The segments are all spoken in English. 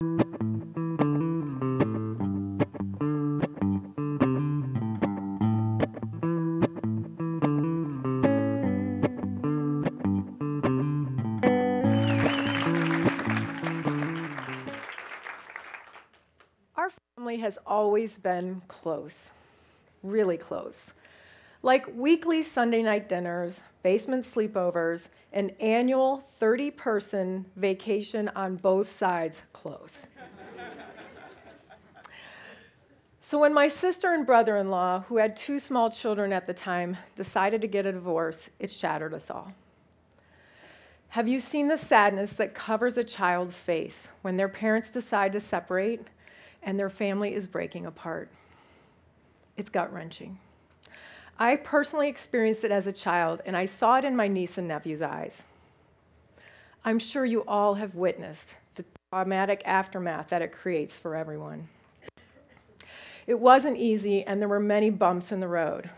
Our family has always been close, really close. Like weekly Sunday night dinners, basement sleepovers, an annual 30-person vacation on both sides close. So when my sister and brother-in-law, who had 2 small children at the time, decided to get a divorce, it shattered us all. Have you seen the sadness that covers a child's face when their parents decide to separate and their family is breaking apart? It's gut-wrenching. I personally experienced it as a child, and I saw it in my niece and nephew's eyes. I'm sure you all have witnessed the traumatic aftermath that it creates for everyone. It wasn't easy, and there were many bumps in the road.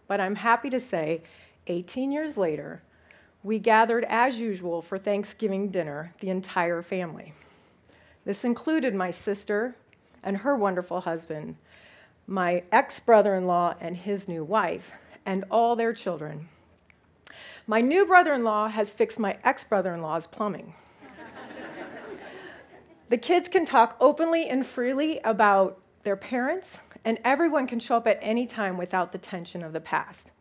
But I'm happy to say, 18 years later, we gathered as usual for Thanksgiving dinner, the entire family. This included my sister and her wonderful husband, my ex-brother-in-law and his new wife, and all their children. My new brother-in-law has fixed my ex-brother-in-law's plumbing. The kids can talk openly and freely about their parents, and everyone can show up at any time without the tension of the past.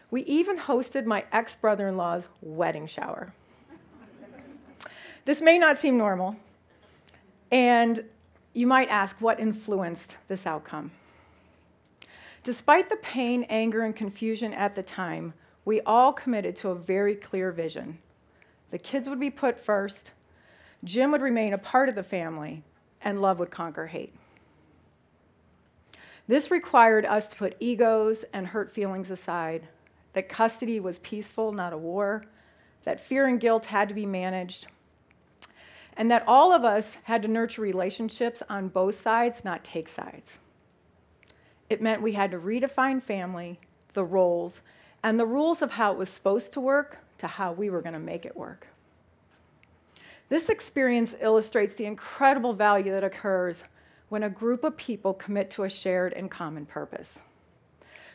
We even hosted my ex-brother-in-law's wedding shower. This may not seem normal, and you might ask what influenced this outcome. Despite the pain, anger, and confusion at the time, we all committed to a very clear vision. The kids would be put first, Jim would remain a part of the family, and love would conquer hate. This required us to put egos and hurt feelings aside, that custody was peaceful, not a war, that fear and guilt had to be managed, and that all of us had to nurture relationships on both sides, not take sides. It meant we had to redefine family, the roles, and the rules of how it was supposed to work to how we were going to make it work. This experience illustrates the incredible value that occurs when a group of people commit to a shared and common purpose.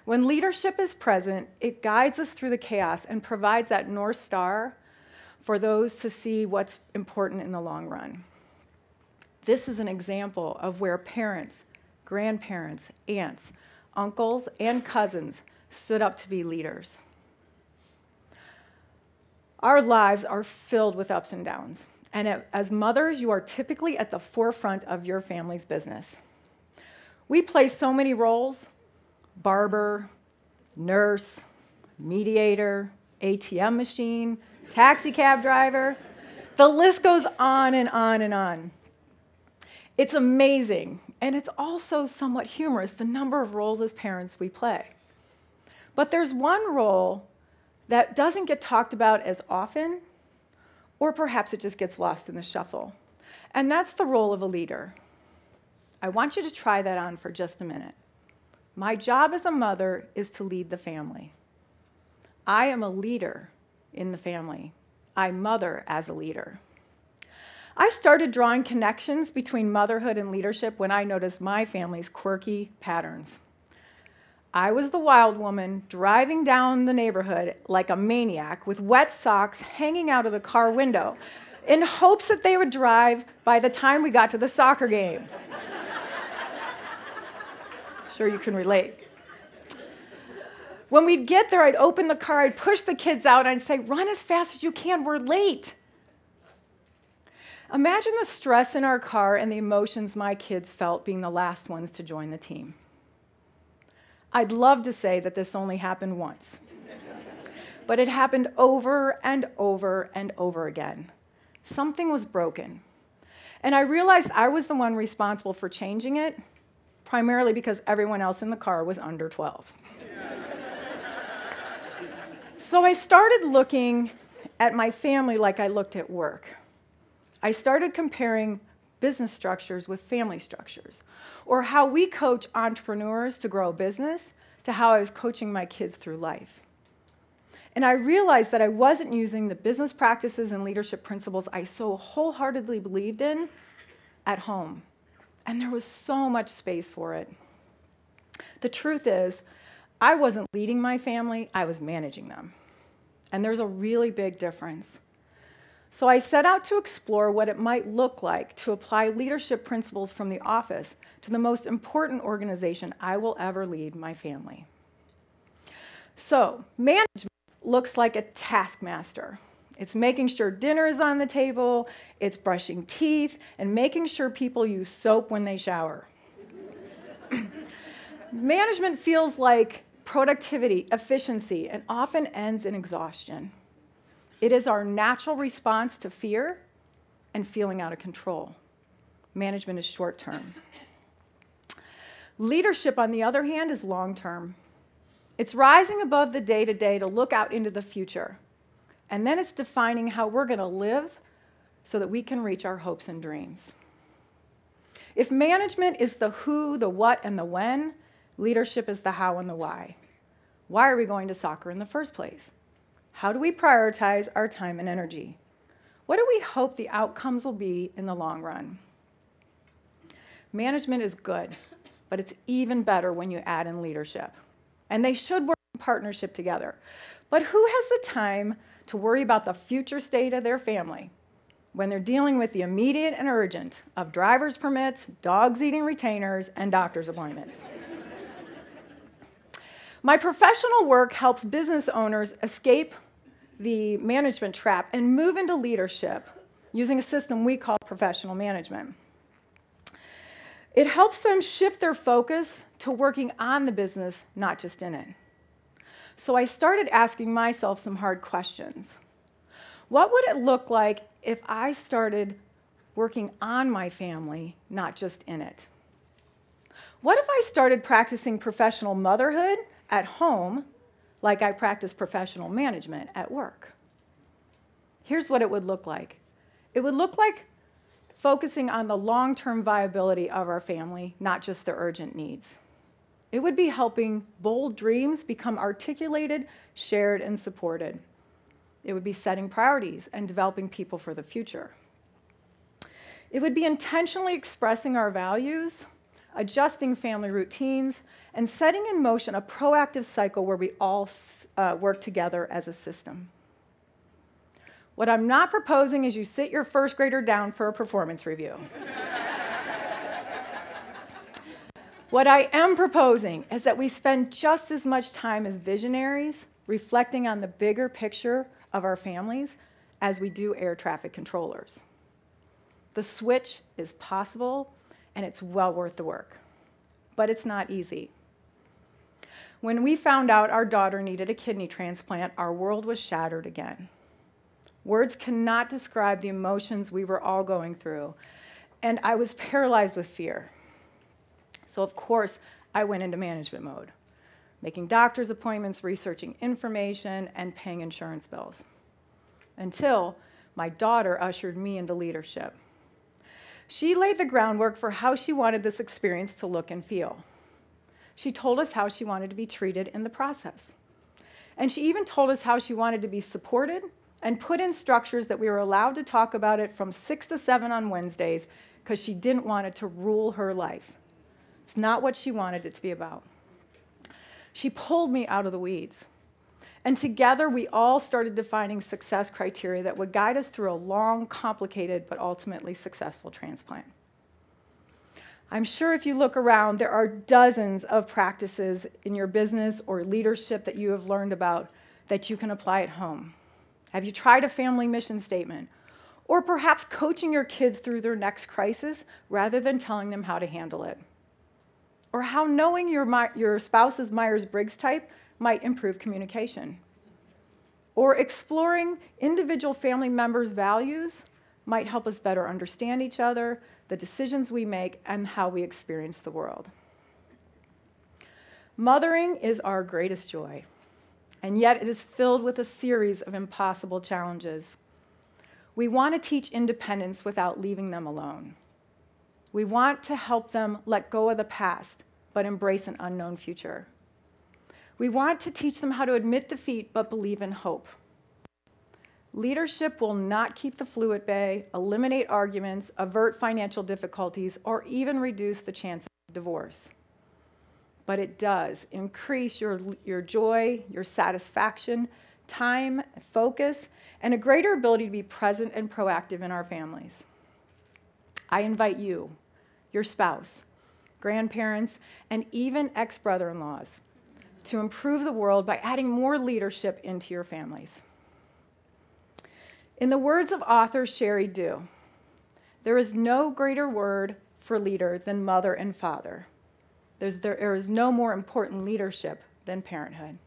When leadership is present, it guides us through the chaos and provides that North Star for those to see what's important in the long run. This is an example of where parents, grandparents, aunts, uncles, and cousins stood up to be leaders. Our lives are filled with ups and downs. And as mothers, you are typically at the forefront of your family's business. We play so many roles: barber, nurse, mediator, ATM machine, taxi cab driver. The list goes on and on and on. It's amazing, and it's also somewhat humorous, the number of roles as parents we play. But there's one role that doesn't get talked about as often, or perhaps it just gets lost in the shuffle. And that's the role of a leader. I want you to try that on for just a minute. My job as a mother is to lead the family. I am a leader in the family. I mother as a leader. I started drawing connections between motherhood and leadership when I noticed my family's quirky patterns. I was the wild woman driving down the neighborhood like a maniac with wet socks hanging out of the car window in hopes that they would drive by the time we got to the soccer game. Sure you can relate. When we'd get there, I'd open the car, I'd push the kids out, and I'd say, "Run as fast as you can, we're late." Imagine the stress in our car and the emotions my kids felt being the last ones to join the team. I'd love to say that this only happened once, but it happened over and over and over again. Something was broken, and I realized I was the one responsible for changing it, primarily because everyone else in the car was under 12. So I started looking at my family like I looked at work. I started comparing business structures with family structures, or how we coach entrepreneurs to grow a business to how I was coaching my kids through life. And I realized that I wasn't using the business practices and leadership principles I so wholeheartedly believed in at home, and there was so much space for it. The truth is, I wasn't leading my family, I was managing them. And there's a really big difference. So I set out to explore what it might look like to apply leadership principles from the office to the most important organization I will ever lead, my family. So management looks like a taskmaster. It's making sure dinner is on the table, it's brushing teeth, and making sure people use soap when they shower. Management feels like productivity, efficiency, and often ends in exhaustion. It is our natural response to fear and feeling out of control. Management is short-term. Leadership, on the other hand, is long-term. It's rising above the day-to-day to look out into the future. And then it's defining how we're going to live so that we can reach our hopes and dreams. If management is the who, the what, and the when, leadership is the how and the why. Why are we going to soccer in the first place? How do we prioritize our time and energy? What do we hope the outcomes will be in the long run? Management is good, but it's even better when you add in leadership. And they should work in partnership together. But who has the time to worry about the future state of their family when they're dealing with the immediate and urgent of driver's permits, dogs eating retainers, and doctor's appointments? My professional work helps business owners escape the management trap and move into leadership using a system we call professional management. It helps them shift their focus to working on the business, not just in it. So I started asking myself some hard questions. What would it look like if I started working on my family, not just in it? What if I started practicing professional motherhood at home like I practice professional management at work? Here's what it would look like. It would look like focusing on the long-term viability of our family, not just the urgent needs. It would be helping bold dreams become articulated, shared, and supported. It would be setting priorities and developing people for the future. It would be intentionally expressing our values, adjusting family routines, and setting in motion a proactive cycle where we all work together as a system. What I'm not proposing is you sit your first grader down for a performance review. What I am proposing is that we spend just as much time as visionaries reflecting on the bigger picture of our families as we do air traffic controllers. The switch is possible, and it's well worth the work. But it's not easy. When we found out our daughter needed a kidney transplant, our world was shattered again. Words cannot describe the emotions we were all going through, and I was paralyzed with fear. So of course, I went into management mode, making doctor's appointments, researching information, and paying insurance bills, until my daughter ushered me into leadership. She laid the groundwork for how she wanted this experience to look and feel. She told us how she wanted to be treated in the process. And she even told us how she wanted to be supported and put in structures that we were allowed to talk about it from 6 to 7 on Wednesdays because she didn't want it to rule her life. It's not what she wanted it to be about. She pulled me out of the weeds. And together, we all started defining success criteria that would guide us through a long, complicated, but ultimately successful transplant. I'm sure if you look around, there are dozens of practices in your business or leadership that you have learned about that you can apply at home. Have you tried a family mission statement? Or perhaps coaching your kids through their next crisis rather than telling them how to handle it? Or how knowing your spouse's Myers-Briggs type might improve communication. Or exploring individual family members' values might help us better understand each other, the decisions we make, and how we experience the world. Mothering is our greatest joy, and yet it is filled with a series of impossible challenges. We want to teach independence without leaving them alone. We want to help them let go of the past, but embrace an unknown future. We want to teach them how to admit defeat, but believe in hope. Leadership will not keep the flu at bay, eliminate arguments, avert financial difficulties, or even reduce the chance of divorce. But it does increase your joy, your satisfaction, time, focus, and a greater ability to be present and proactive in our families. I invite you, your spouse, grandparents, and even ex-brother-in-laws to improve the world by adding more leadership into your families. In the words of author Sherry Dew, there is no greater word for leader than mother and father. There is no more important leadership than parenthood.